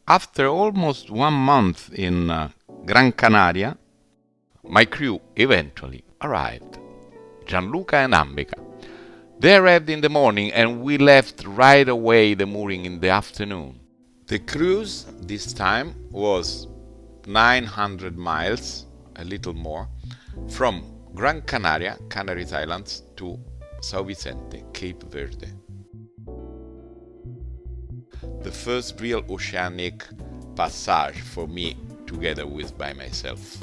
After almost 1 month in Gran Canaria, my crew eventually arrived, Gianluca and Ambika. They arrived in the morning and we left right away the mooring in the afternoon. The cruise this time was 900 miles, a little more, from Gran Canaria, Canary Islands, to Sao Vicente, Cape Verde. The first real oceanic passage for me together with by myself.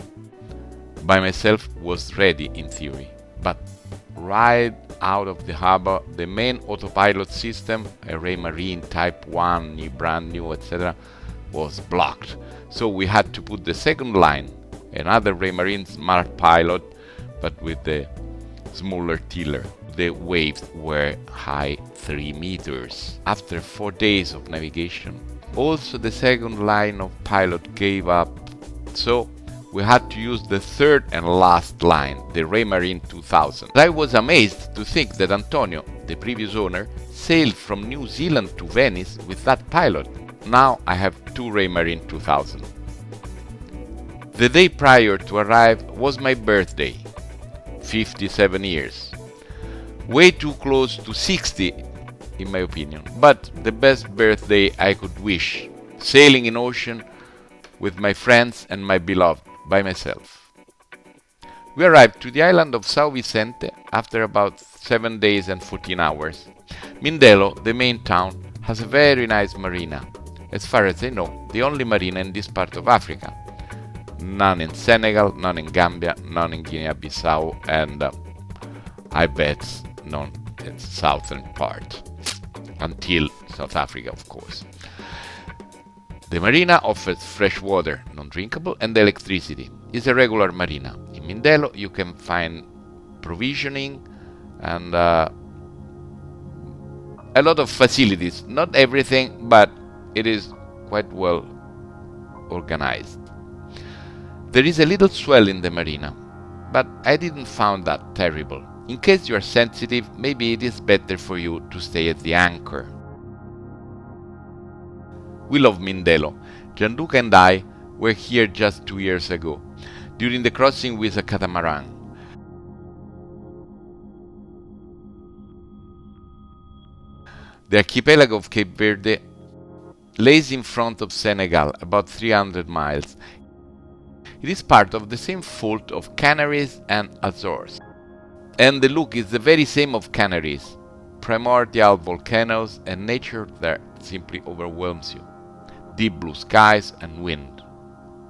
By myself was ready in theory, but right out of the harbor, the main autopilot system, a Raymarine Type 1, brand new, etc., was blocked. So we had to put the second line, another Raymarine Smart Pilot, but with the smaller tiller. The waves were high 3 meters. After 4 days of navigation, also the second line of pilot gave up, so we had to use the third and last line, the Raymarine 2000. I was amazed to think that Antonio, the previous owner, sailed from New Zealand to Venice with that pilot. Now I have 2 Raymarine 2000. The day prior to arrive was my birthday, 57 years. Way too close to 60 in my opinion, but the best birthday I could wish, sailing in ocean with my friends and my beloved by myself. We arrived to the island of Sao Vicente after about 7 days and 14 hours. Mindelo, the main town, has a very nice marina. As far as I know, the only marina in this part of Africa. None in Senegal, none in Gambia, none in Guinea-Bissau, and I bet none in the southern part. Until South Africa, of course. The marina offers fresh water, non-drinkable, and electricity. It's a regular marina. In Mindelo you can find provisioning and a lot of facilities. Not everything, but it is quite well organized. There is a little swell in the marina, but I didn't find that terrible. In case you are sensitive, maybe it is better for you to stay at the anchor. We love Mindelo. Gianluca and I were here just 2 years ago, during the crossing with a catamaran. The archipelago of Cape Verde lays in front of Senegal, about 300 miles. It is part of the same fault of Canaries and Azores. And the look is the very same of Canaries. Primordial volcanoes and nature there simply overwhelms you. Deep blue skies and wind.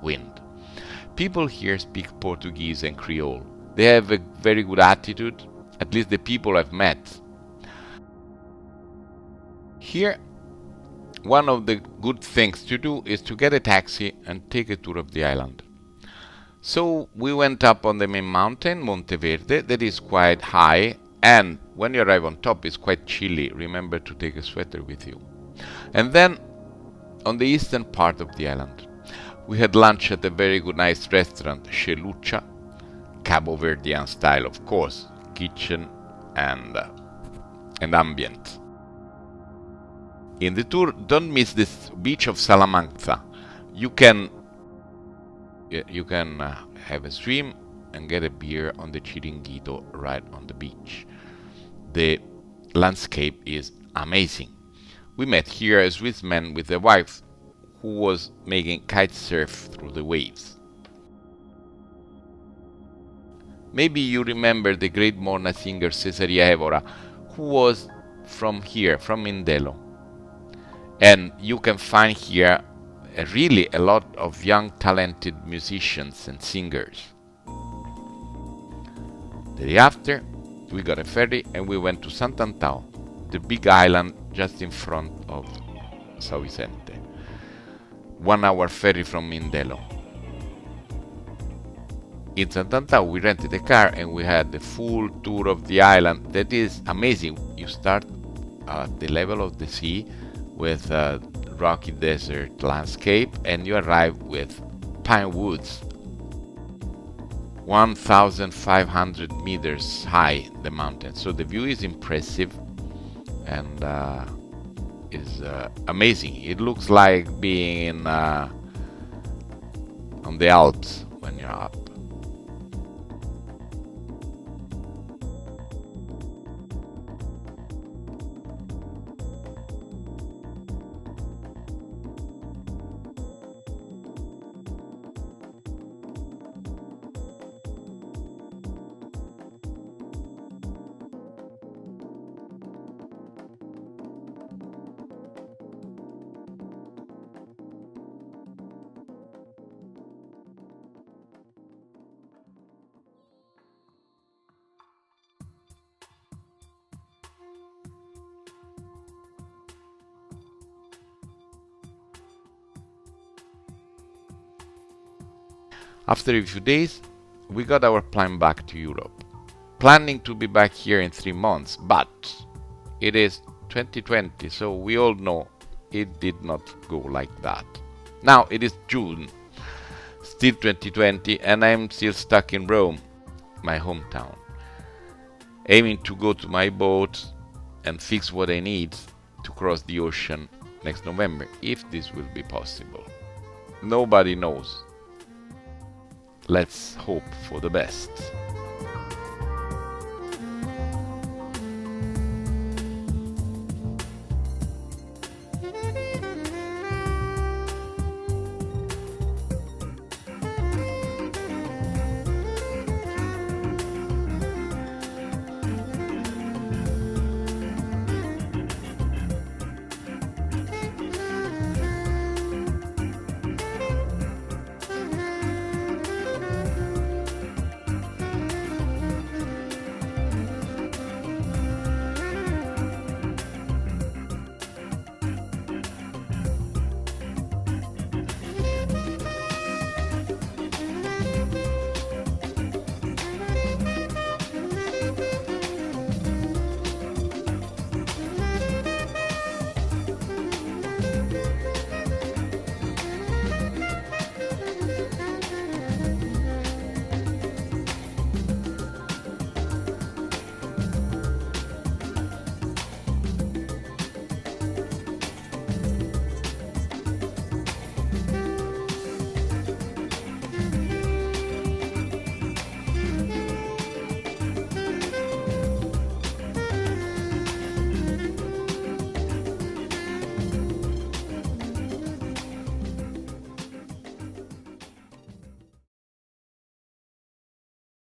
Wind. People here speak Portuguese and Creole. They have a very good attitude, at least the people I've met. Here, one of the good things to do is to get a taxi and take a tour of the island. So we went up on the main mountain, Monte Verde, that is quite high, and when you arrive on top it's quite chilly. Remember to take a sweater with you. And then on the eastern part of the island, we had lunch at a very good nice restaurant, Chelucha, Cabo Verdean style, of course, kitchen and ambient. In the tour, don't miss this beach of Salamanca. You can have a swim and get a beer on the Chiringuito right on the beach. The landscape is amazing. We met here a Swiss man with a wife who was making kite surf through the waves. Maybe you remember the great Morna singer Cesaria Evora, who was from here, from Mindelo. And you can find here really a lot of young talented musicians and singers. The day after, we got a ferry and we went to Sant Antao, the big island just in front of Sao Vicente. 1 hour ferry from Mindelo. In Sant Antao we rented a car and we had the full tour of the island. That is amazing. You start at the level of the sea with rocky desert landscape and you arrive with pine woods 1,500 meters high the mountain, so the view is impressive and is amazing. It looks like being in, on the Alps when you're up. After a few days, we got our plane back to Europe, planning to be back here in 3 months, but it is 2020, so we all know it did not go like that. Now it is June, still 2020, and I'm still stuck in Rome, my hometown, aiming to go to my boat and fix what I need to cross the ocean next November, if this will be possible. Nobody knows. Let's hope for the best.